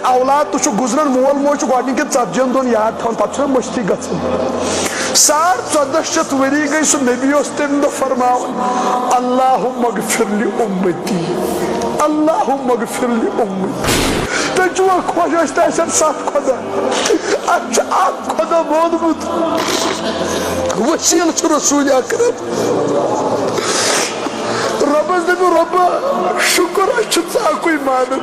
اولاد تو گزران مول موج گۄڈنِکٮ۪ن 40 دۄہن یاد تھاوان پتہٕ چھُنہ مٔشتٕے گژھان 1400 ؤری گٔے سُہ نبی اوس تمہِ دۄہ فرماوان اللہُم اغفر لأمتی اللہُم اغفر لأمتی تُہۍ چھُوا خۄش أسۍ تہِ آسن 7 خۄدا اَتھ چھُ اکھ خۄدا ووٚنمُت وسیٖلہٕ چھُ رسول اکرم رۄبس دٔپِو رۄبا شُکر أسۍ چھِ ژٕ اکُے مانان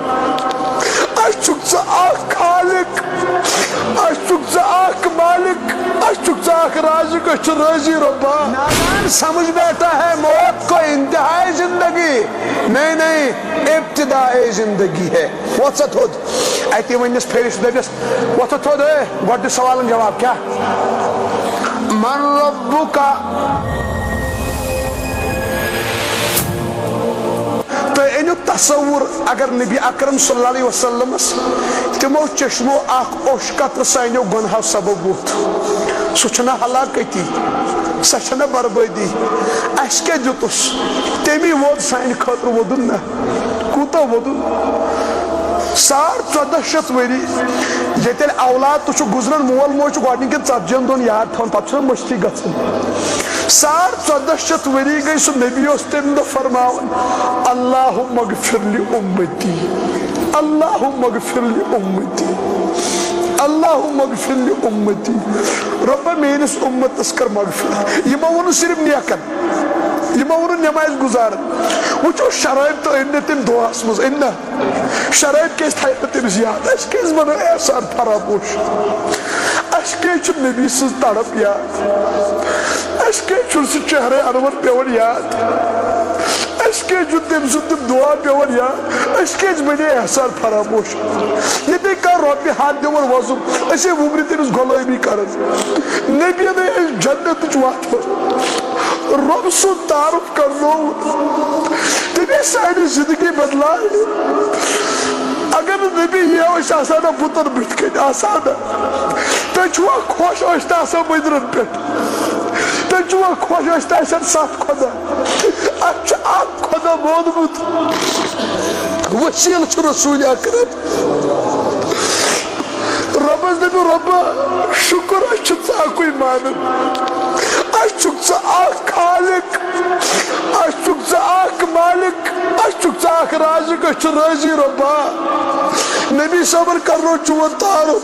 أسۍ چھُکھ ژٕ اکھ خالق أسۍ چھُکھ ژٕ اکھ مالک أسۍ چھُکھ ژٕ اکھ رازق أسۍ چھِ رٲضی رۄبا نادان سمجھ بیٹھا ہے موت کو انتہائی زندگی نہیں ابتدائی زندگی ہے وۄتھ سا تھوٚد اتی وننس پھیرس دٔپِس وۄتھ سا تھوٚد اے گۄڈٕ دِ سوالن جواب کیٛاہ من ربُک تُہۍ أنِو تصور اگر نبی اکرم صلی اللہ علیہ وسلم تمو چشمو اکھ اوٚش قطرٕ سانیو گۄنہو سبب ووٚتھ سُہ چھُنہ ہلاکتی سۄ چھنہ بربٲدی اَسہِ کیٛاہ دیُتُس تمی ووت سانہِ خٲطرٕ وودُن نہ کوٗتاہ وودُن 1400 ؤری ییٚتہِ اولاد تہِ چھُ گُزران مول موج چھُ گۄڈنِکٮ۪ن 40 دۄہن یاد تھاوان پتہٕ چھُنہ مٔشتٕے گژھان 1400 ؤری گٔے سُہ نبی اوس تمہِ دۄہ فرماوان اللہُم اغفر لأمتی اللہُم اغفر لأمتی اللہُم اغفر لأمتی رۄبا میٲنِس اُمتس کر مغفرت یِمو ووٚنُن صرف نیکن یِمو ووٚنُن نٮ۪مازِ گُزارن وٕچھو شرٲیِط تہٕ أنۍ نہٕ تٔمۍ دُعاہس منٛز أنۍ نہ شرٲیِط کیازِ تھایہِ نہٕ تٔمِس یاد أسۍ کیازِ ونو احسان فراموش اَسہِ کیازِ چھُ نبی سٕنٛز تڑپ یاد اَسہِ کیازِ چھُنہٕ سُہ چہرے انور پیوان یاد اَسہِ کیازِ چھُ تٔمۍ سُنٛد تِم دُعا پیوان یاد أسۍ کیازِ بنے احسان فراموش ییٚتے کانٛہہ رۄپیہِ ہتھ دِوان وۄزُم أسے وُمرِ تٔمِس غۄلٲمی کران نبیَنٕے اَسہِ جنتٕچ وتھ رۄب سُنٛد تعارُف کرنووُن تٔمۍ سانہِ زندگی بدلایہِ اگر نہٕ نبی یِہو أسۍ آسہٕ ہا بُتن بٕتھِ کٔنۍ آسہٕ ہا تُہۍ چھُوا خۄش أسۍ تہِ آسہو مٔنٛدرن پٮ۪ٹھ تُہۍ چھُوا خۄش أسۍ تہِ آسن 7 خۄدا اَتھ چھُ اکھ خۄدا ووٚنمُت وسیٖلہٕ چھُ رسول اکرم رۄبس دٔپِو رۄبا شُکر أسۍ چھِ ژٕ اکُے مانان أسۍ چھُکھ ژٕ اکھ خالق أسۍ چھُکھ ژٕ اکھ مالک أسۍ چھُکھ ژٕ اکھ رازق أسۍ چھِ رٲضی رۄبا نبی صٲبن کرنو چون تعارُف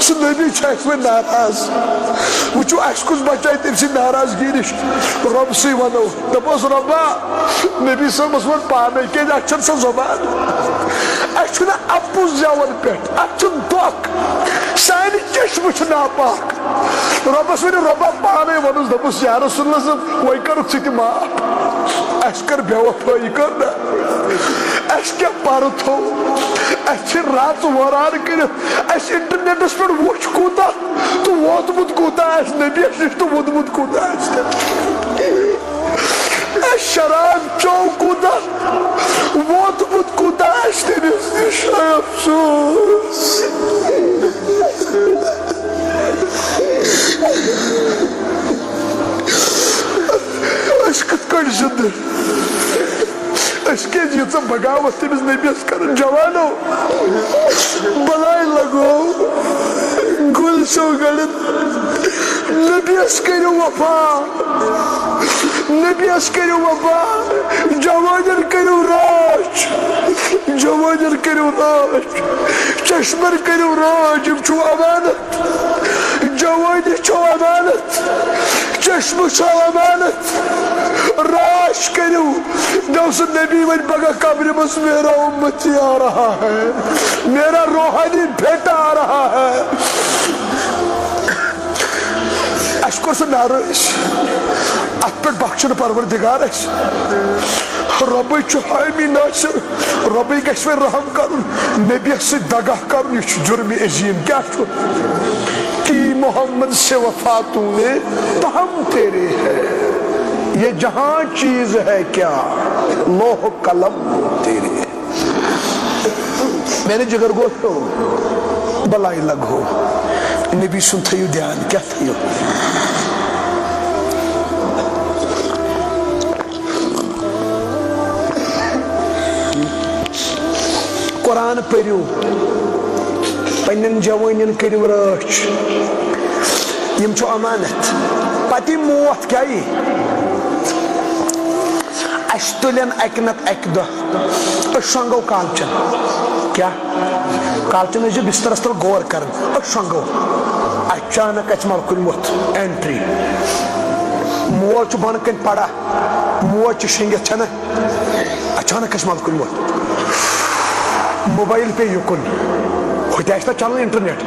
سُہ نبی چھُ اَسہِ وۄنۍ ناراض وٕچھو اَسہِ کُس بچایہِ تٔمۍ سٕنٛدِ ناراضگی نِش رۄبسٕے ونو دپوس رۄبا نبی صٲبس ووٚن پانے کیازِ اَتھ چھنہٕ سۄ زبان اَسہِ چھُنہ اپُز زیوَن پٮ۪ٹھ اَتھ چھُنہٕ دۄکھ سانہِ چشمہٕ چھِ ناپاک رۄبس ؤنِو رۄبا پانے ووٚنُس دوٚپُس یا رسول اللہ صٲب وۄنۍ کرُکھ ژٕ تہِ معاف اَسہِ کٔر بے وفٲیی کٔر نہ اَسہِ کیٛاہ پرٕ تھوٚو اَسہِ چھِ رژ وٲران کٔرِتھ اَسہِ انٹرنیٹس پٮ۪ٹھ وٕچھ کوٗتاہ تہٕ ووتمُت کوٗتاہ آسہِ نبیَس نِش تہٕ ووٚنمُت کوٗتاہ آسہِ اَسہِ شراب چوٚو کوٗتاہ ووتمُت کوٗتاہ آسہِ تٔمِس نِش افسوس أسۍ کِتھ کٲٹھۍ زِندٕ أسۍ کیازِ ییٖژاہ بغاوت تٔمِس نبیَس کران جوانو بلاے لگو گُلۍ چھو گڑن نبیَس کٔرِو وفا نبیَس کٔرِو وفا جوانن کٔرِو راچھ جوانن کٔرِو راچھ چشمن کٔرِو راچھ یِم چھُو امانت جوانی چھو امانت چشمہٕ چھو امانت راچھ کٔرِو دو سُہ نبی وۄنۍ پگاہ قبرِ منٛز میرا اُمتی آ رہا ہے میرا روحانی بیٹا آ رہا ہے اَسہِ کوٚر سُہ ناراض اَتھ پٮ۪ٹھ بخشنہٕ پروردگار اَسہِ رۄبٕے چھُ حامی ناصر رۄبٕے گژھِ وۄنۍ رحم کرُن نبیَس سۭتۍ دگاہ کرُن یہِ چھُ جُرمہِ عظیٖم کیٛاہ چھُ کی محمد سے وفا تو نے تو ہم تیرے ہے یہ جہاں چیز ہے کیا لوح قلم تیرے میں نے جگر گوشو بلائی لگو نبی سن تھیو دھیان کیا تھیو قرآن پڑھو پنن جوانین کریو رچ یم چھو امانت پتی موت کیا اس تلین اکہ نت اکہ دہ اس شنگو کالچن کیا کالچن جو بسترس تل غور کرن اس شنگو اچانک اچ ملک الموت انٹری موت بن کن پڑا موت شنگت چھنا اچانک اچ ملک الموت موبائل پہ یکن ہوتا ہے چلان انٹرنیٹ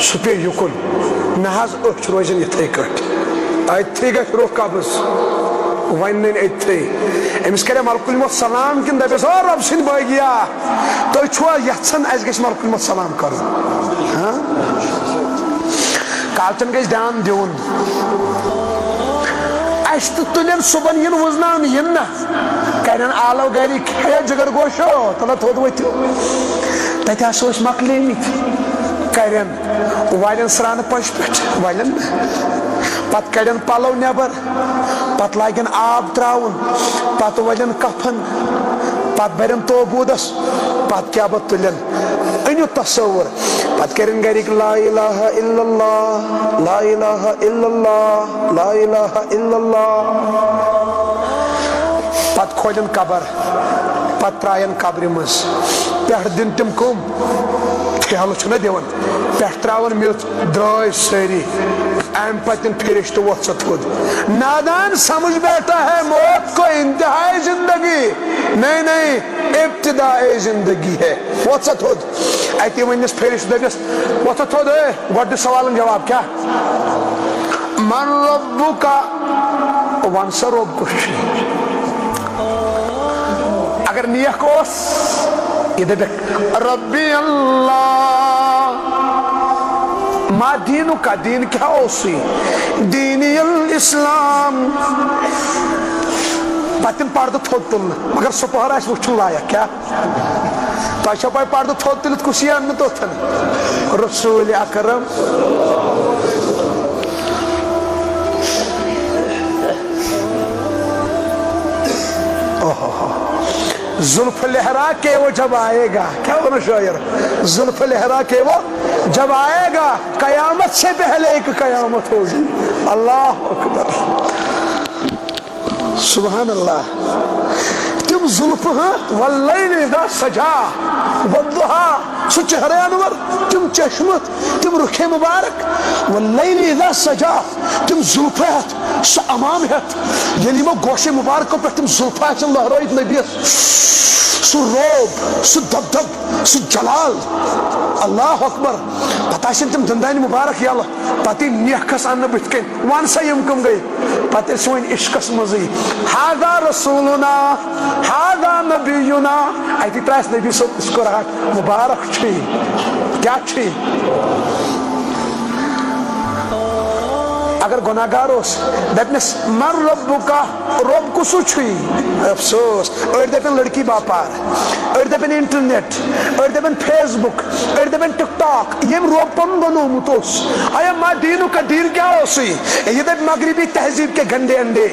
سہ پہ یکن ناز اچھ روزن یتھے کٹ اتھے گھر روح قبض ون اتھے امس کرے ملک الموت سلام کن دپس او رب سند بٲگیا تُہۍ چھوا یژھان اس گژھِ ملک الموت سلام کرُن کالچن گژھِ دھیان دیُن اس تہ تُلن صبحن ین وزناون ین نا کرن آلو گرک ہے جگر گوشو تلا تھوٚد ؤتھِو تتہِ ہسا ٲسۍ مۄکلیمٕتۍ کرن والین سرانہٕ پش پٮ۪ٹھ والین پتہٕ کڑن پلو نٮ۪بر پتہٕ لاگن آب تراون پتہٕ ولن کفن پتہٕ برن توبوٗدس پتہٕ کیاہ بہٕ تُلن أنِو تصور پتہٕ کرن گرِک لا الہ الا اللہ لا الہ الا اللہ لا الہ الا اللہ پتہٕ کھولن قبر پتہٕ ترٛاین قبرِ منٛز پٮ۪ٹھٕ دِن تِم کٕم ٹھیلہٕ چھُنہ دِوان پٮ۪ٹھٕ ترٛاون میٚژ درٛاے سٲری امہ پتن فرشتہ ووت سا تھوٚد نادان سمجھ بیٹھا ہے موت کو انتہائی زندگی نہیں ابتدائی زندگی ہے ووت سا تھوٚد اتی ونس فرشتہ دپس ووت سا تھوٚد گۄڈٕ دِ سوالن جواب کیا من ربک ون سا رب کُس چھُ اگر نیک اوس یہ دپکھ ربی اللہ ما دینو کا دین کیا اوسی دینی الاسلام پتن پردہ تھوٚد تُلنہٕ مگر سپہر آسہِ وٕچھُن لایق کیا تۄہہِ چھو پاے پردہ تھوٚد تُلِتھ کُس یی اننہٕ توٚتھن رسول اکرم زلف لہرا کے وہ جب آئے گا کیا بنا شاعر زلف لہرا کے وہ جب آئے گا قیامت سے پہلے ایک قیامت ہوگی اللہ اکبر سبحان اللہ تم زلف ہاں واللیل اذا سجا والضحا سو چہرے انور تم چشمت تم رخ مبارک واللیل اذا سجا تم زلف ہت سو امام ہت یعنی وہ گوش مبارک پہ تم زلف ہت لہرائیت نبیس سو روب سو دبدب سو جلال اللہ اکبر پتہ چھن تم دندان مبارک یالہ پتہ نیکس ان بت کن وان سا یم کم گئی پتہ سوین عشقس مزی ہاذا رسولنا ہاذا نبینا ایتی تراس نبی صاحب اس کو رہا مبارک چھی کیا چھی اگر گناہگار اس دپنس من ربکا رب کسو چھوئی افسوس اور دپن لڑکی باپار اور دپن انٹرنیٹ اور دپن فیس بک اور دپن ٹک ٹاک یہ روپن بنو متوس آیا ما دینو کا دین کیا ہوسی یہ دپ مغربی تہذیب کے گندے انڈے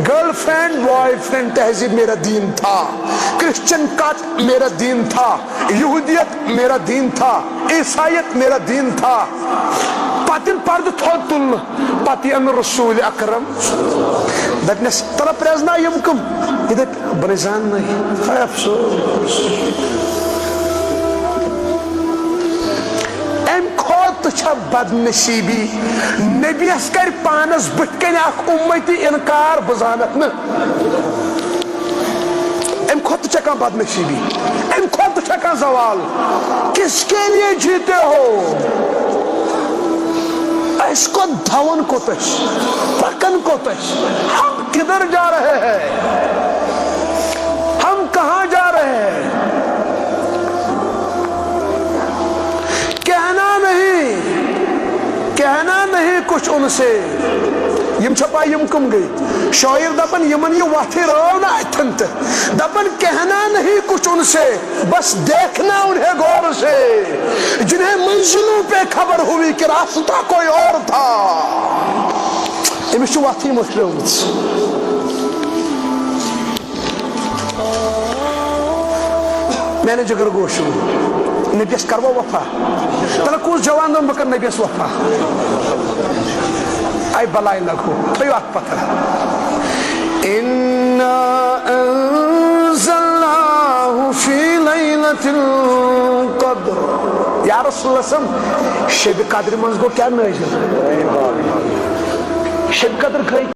گرل فرینڈ بوائے فرینڈ تہذیب میرا دین تھا کرسچن کٹ میرا دین تھا یہودیت میرا دین تھا عیسائیت میرا دین تھا پاتن پرد تھوٚد تُلنہٕ پتہٕ ان رسول اکرم دپنس تلا پریزنا یم کم یہ دپ بنزان نہیں افسوس ام کھوت چھا بد نصیبی نبیس کر پانس بت کن اخ امتی انکار بزانت نا ام کھوت چھا بد نصیبی ام کھوت چھا زوال کس کے لیے جیتے ہو اس کو دھون کوتش پکن کوتش ہم کدھر جا رہے ہیں ہم کہاں جا رہے ہیں کہنا نہیں کچھ ان سے یم چھپا یم کم گئی شاعر دپن یمن یہ واتھی رو نا اتھن دپن کہنا نہیں کچھ ان سے بس دیکھنا انہیں غور سے جنہیں منزلوں پہ خبر ہوئی کہ راستہ کوئی اور تھا امس واتھی مسلم میں نے جگر گوشو نبیس کرو وفا تلا کس جوان دون بکر نبیس وفا آئی بلائی لگو تھیو ات پتہ اِنَّا أَنزَلْنَاهُ فِي لَيْلَةِ الْقَدْرِ یا رسول اللہ صلی اللہ علیہ وسلم شب قدر منز گو کیا نازل شب قدر گئی